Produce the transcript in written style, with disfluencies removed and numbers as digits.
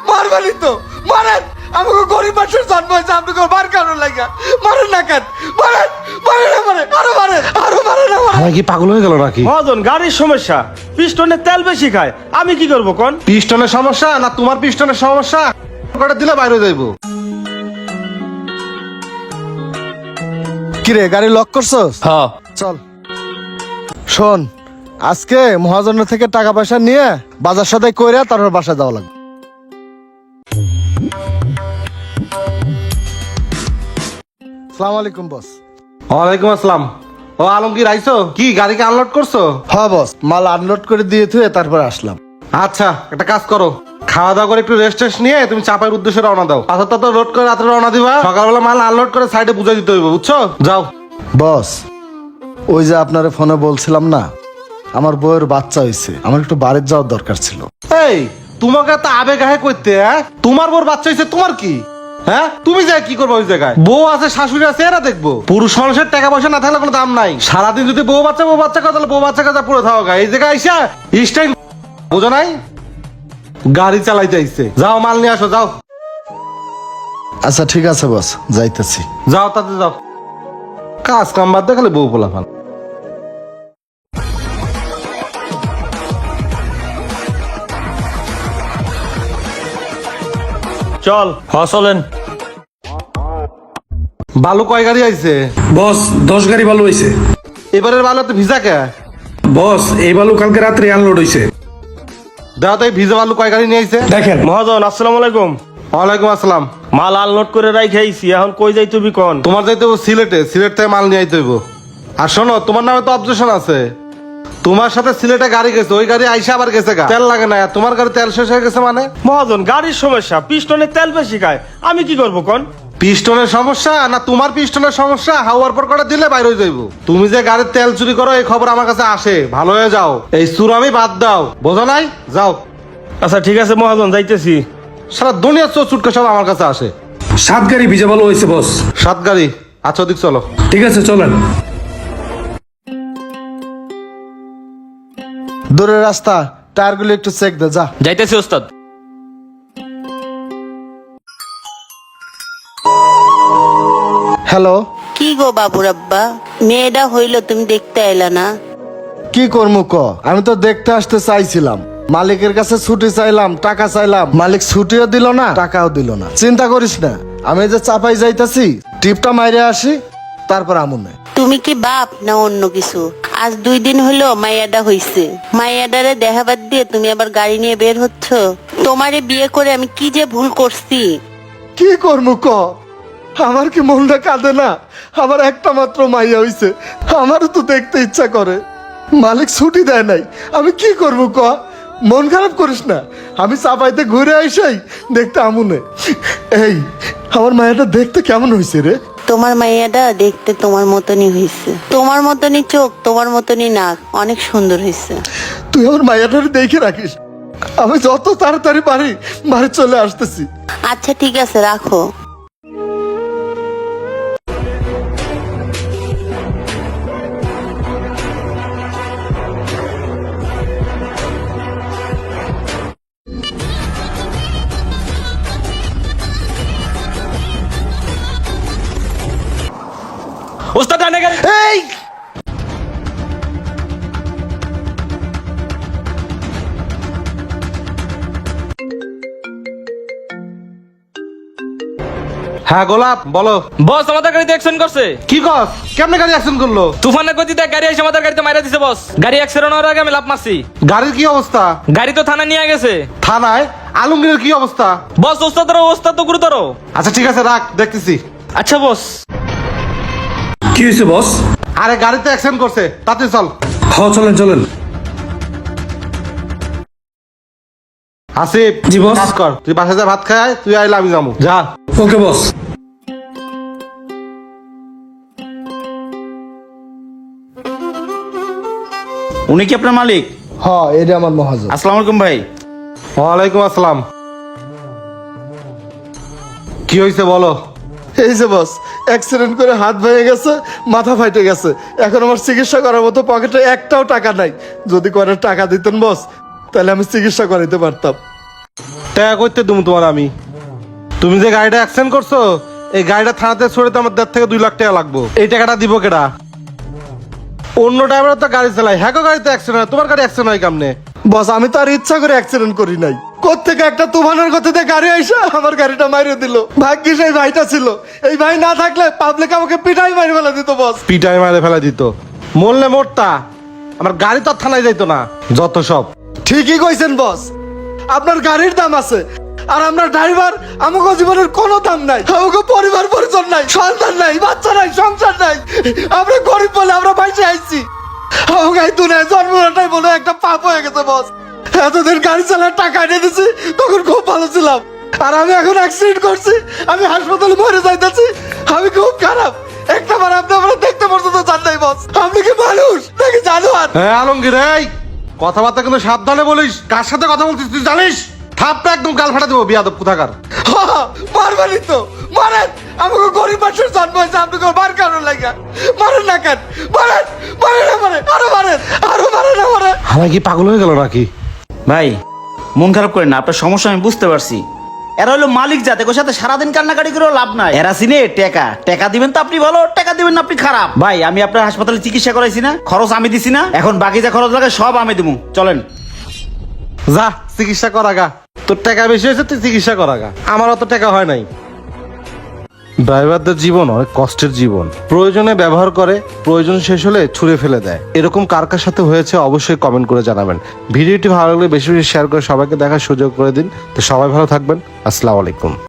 মারবানি তো মারেন। আমাকে গরিব মানুষের জন্ম হয়েছে, আপনাকে মার কারণ লাগা মারেন না কেন? মারেন মারেন মারেন আরো মারেন আরো মারেন। আমার কি পাগল হয়ে গেল নাকি? মহাজন গাড়ির সমস্যা, পিস্টনের তেল বেশি খায়, আমি কি করবো কোন? পিস্টনের সমস্যা না তোমার পিস্টনের সমস্যা? কটা দিলে বাইরে যাইবো। কিরে গাড়ি লক করছস? হ্যাঁ চল শোন, আজকে মহাজনের থেকে টাকা পয়সা নিয়ে বাজার সদাই কইরা তারপর বাসায় যাওয়া লাগবে। আসসালামু আলাইকুম বস। ওয়ালাইকুম আসসালাম। ও আলমগীর আইছো? কি গাড়িকে আনলোড করছো? হ্যাঁ বস, মাল আনলোড করে দিয়ে থুয়ে তারপর আসলাম। আচ্ছা একটা কাজ করো, খাওয়া দাওয়া করে একটু রেস্ট টেস্ট নিয়ে তুমি চাপাইয়ের উদ্দেশ্যে রওনা দাও। পাথর তো লোড করে রাত্রে রওনা দিবা, সকালবেলা মাল আনলোড করে সাইডে বুঝাই দিতে হইব, বুঝছো? যাও। বস, ওই যে আপনারে ফোনে বলছিলাম না, আমার বউয়ের বাচ্চা হয়েছে, আমার একটু বাড়ির যাওয়ার দরকার ছিল। এই তোমাকে তো আবেগ আহে করতে, হ্যাঁ? তোমার বউর বাচ্চা হয়েছে, তোমার কি? হ্যাঁ তুমি যাই কি করবো ওই জায়গায়? বউ আছে, শাশুড়ি আছে, এরা দেখবো। পুরুষ মানুষের টাকা পয়সা না থাকলে কোনো দাম নাই। সারাদিন যদি বউ বাচ্চা কথা, তাহলে বউ বাচ্চা কথা পুরো থাকা। এই জায়গায় আইসা স্টাইল বোঝো নাই? গাড়ি চালাইতে আইছে। যাও মাল নিয়ে আসো, যাও আচ্ছা ঠিক আছে বস, যাইতেছি। যাও তাতে যাও। কাজ কাম বাদ দেখালে বউ পোলা ফাল। চল। হ্যাঁ চলেন। বালু কয় গাড়ি আইছে? বস 10 গাড়ি বালু হয়েছে। এবারের বালু তো ভিজা কে? বস এই বালু কালকে রাত্রে আনলোড হয়েছে। দাও তো এই ভিজা বালু কয় গাড়ি নিয়ে আইছে? দেখেন মহাজন আসসালামু আলাইকুম। ওয়ালাইকুম আসসালাম। মাল আনলোড করে রাইখে আইছি, এখন কই যাই তুমি কোন? তোমার যাইতে হইবো সিলেটে, সিলেট থেকে মাল নিয়ে আইতে হইব। আর শোনো, তোমার নামে তো অবজেকশন আছে। তোমার সাথে সিলেটে গাড়ি গেছে, ওই গাড়ি আইসা আবার গেছে গা, তেল লাগে না। আর তোমার গাড়ি তেল শেষ হয়ে গেছে মানে? মহাজন গাড়ির সমস্যা, পিস্টনের তেল বেশি খায়, আমি কি করবো কোন? পিস্টনের সমস্যা না তোমার পিস্টনের সমস্যা? হাওয়ার পর কটা দিলে বাইরে হয়ে যাইবো। তুমি যে গাড়ির তেল চুরি করো এই খবর আমার কাছে আসে, ভালো হয়ে যাও। এই চুরামি বাদ দাও, বোঝো নাই? যাও। আচ্ছা ঠিক আছে মহাজন, যাইতেছি। সারা দুনিয়ার চোর চুটকে সব আমার কাছে আসে। 7 গাড়ি ভিজা বালু হয়েছে বস। 7 গাড়ি? আচ্ছা ওদিক চলো। ঠিক আছে চলেন। দূরের রাস্তা, টায়ারগুলো একটু চেক দে যা। যাইতেছি ওস্তাদ। হ্যালো, কি গো বাবুর আব্বা, মেয়েটা হইল তুমি দেখতে আইলা না? কি করবো ক? আমি তো দেখতে আসতে চাইছিলাম, মালিকের কাছে ছুটি চাইলাম, টাকা চাইলাম, মালিক ছুটিও দিল না, টাকাও দিল না। চিন্তা করিস না, আমি যে চাপাই যাইতাছি, টিপটা মাইরে আসি, তারপর আমুনে। তুমি কি বাপ না অন্য কিছু? আজ 2 দিন হলো মাইয়াডা হইছে, মাইয়াডারে দেখাবাদ দিয়ে তুমি আবার গাড়ি নিয়ে বের হচ্ছ। তোমারে বিয়ে করে আমি কি যে ভুল করছি। কি করবো ক? আমার কি মনটা কাঁদে না? আমার একটা মাত্র মাইয়া হইছে, আমারও তো দেখতে ইচ্ছা করে, মালিক ছুটি দেয় নাই, আমি কি করব ক? মন খারাপ করিস না, আমি চাপাইতে ঘুরে আইসাই দেখতে আমুনে। এই আমার মায়াটা দেখতে কেমন হইছে রে? তোমার মাইয়াডা দেখতে তোমার মতনই হইছে, তোমার মতনই চোখ, তোমার মতনই নাক, অনেক সুন্দর হইছে। তুই আমার মায়াটারে দেখে রাখিস, আমি যত তাড়াতাড়ি পারি বাড়ি চলে আসতেছি। আচ্ছা ঠিক আছে, রাখো। ওস্তাদ আনে গাড়ি। এই হ্যাঁ গোলাপ বলো। বস আমাদের গাড়িতে অ্যাক্সিডেন্ট করছে। কি কস? কেমনে গাড়ি অ্যাক্সিডেন্ট করলো? তুফানের গতিতে গাড়ি এসে আমাদের গাড়িতে মাইরা দিছে বস। গাড়ি অ্যাক্সিডেন্ট হওয়ার আগে আমি লাফ মারছি। গাড়ির কি অবস্থা? গাড়ি তো থানা নিয়ে গেছে। থানায়? আলমগীরের কি অবস্থা? বস ওস্তাদের অবস্থা তো গুরুতর। আচ্ছা ঠিক আছে রাখ, দেখতেছি। আচ্ছা বস। কি হয়েছে বস? আরে গাড়িতে অ্যাক্সিডেন্ট করছে, তাতে চল। হ্যাঁ চলেন চলেন। আসিফ জি বস। কাজ কর, তুই বাসায় যা ভাত খায়, তুই আইলে আমি যাবো, যা। ওকে বস। উনি কি আপনার মালিক? হ, এটা আমার মহাজন। আসসালামু আলাইকুম ভাই। ওয়ালাইকুম আসসালাম। কি হয়েছে বলো? এই যে বস, অ্যাক্সিডেন্ট করে হাত ভেঙে গেছে, মাথা ফাইটে গেছে, এখন আমার চিকিৎসা করার মতো পকেটে একটাও টাকা নাই। যদি করে টাকা দিতেন বস, তাহলে আমি চিকিৎসা করাইতে পারতাম। টাকা করতে তুমি তোমার আমি তুমি যে গাড়িটা অ্যাক্সিডেন্ট করছো এই গাড়িটা থানাতে ছড়িতে আমার 1.5 থেকে 2 লাখ টাকা লাগবে এই টাকাটা দিব কেডা অন্য ড্রাইভার তো গাড়ি চালাই হ্যাঁ গাড়িতে অ্যাক্সিডেন্ট হয় তোমার গাড়ি অ্যাক্সিডেন্ট হয় কেমনে বস আমি তো আর ইচ্ছা করে অ্যাক্সিডেন্ট করি নাই কোত্থেকে একটা তুফানের গতিতে গাড়ি আইসা আমার গাড়িটা মারিয়ে দিল ভাগ্যি সেই ভাইটা ছিল এই ভাই না থাকলে পাবলিক আমাকে পিটাই মারি ফেলা দিত বস পিটাই মারে ফেলা দিত মরলে মরতা আমার গাড়ি তো আর থানায় যাইতো না যত সব ঠিকই কইছেন বস আপনার গাড়ির দাম আছে আর আমরা ড্রাইভার আমাকে জীবনের কোনো দাম নাই আমাকে পরিবার পরিজন নাই সন্তান নাই বাচ্চা নাই সংসার নাই আমরা গরিব বলে আমরা বাইসে আইছি আমাকে এই দুনিয়ায় জন্মটাই বলে একটা পাপ হয়ে গেছে বস এতদিন গাড়ি চালার টাকা এনে দিছি তখন খুব ভালো ছিলাম আর আমি এখন অ্যাক্সিডেন্ট করছি আমি হাসপাতালে মরে যাইতেছি আমি খুব খারাপ একটা বার আপনি আমরা দেখতে পর্যন্ত চান নাই বস আপনি কি মানুষ নাকি জানোয়ার হ্যাঁ আলমগীর এই কথাবার্তা কিন্তু সাবধানে বলিস কার সাথে কথা বলছিস তুই জানিস থাপটা একদম গাল ফাটা দেবো বিয়াদব কোথাকার মারবানি তো মারেন আমাকে গরিব মানুষের জন্ম হয়েছে আপনাকে মার কারণ লাগা মারেন না কেন মারেন মারেন না মারেন আরো মারেন আরো মারেন না মারেন আমার কি পাগল হয়ে গেল নাকি ভাই মন খারাপ করেন না আপনার সমস্যা আমি বুঝতে পারছি এরা হলো মালিক জাতে ওর সাথে সারাদিন কান্নাকাটি করেও লাভ নাই এরা চিনে টাকা দিবেন তো আপনি ভালো টাকা দিবেন না আপনি খারাপ ভাই আমি আপনার হাসপাতালে চিকিৎসা করাইছি না খরচ আমি দিছি না এখন বাকি যা খরচ লাগে সব আমি দেবো চলেন যা চিকিৎসা করাগা তোর টাকা বেশি হয়েছে তুই চিকিৎসা করাগা আমার অত টাকা হয় নাই ড্রাইভারদের জীবন অনেক কষ্টের জীবন প্রয়োজনে ব্যবহার করে প্রয়োজন শেষ হলে ছুঁড়ে ফেলে দেয় এরকম কার কার সাথে হয়েছে অবশ্যই কমেন্ট করে জানাবেন ভিডিওটি ভালো লাগলে বেশি বেশি শেয়ার করে সবাইকে দেখার সুযোগ করে দিন তো সবাই ভালো থাকবেন আসসালামু আলাইকুম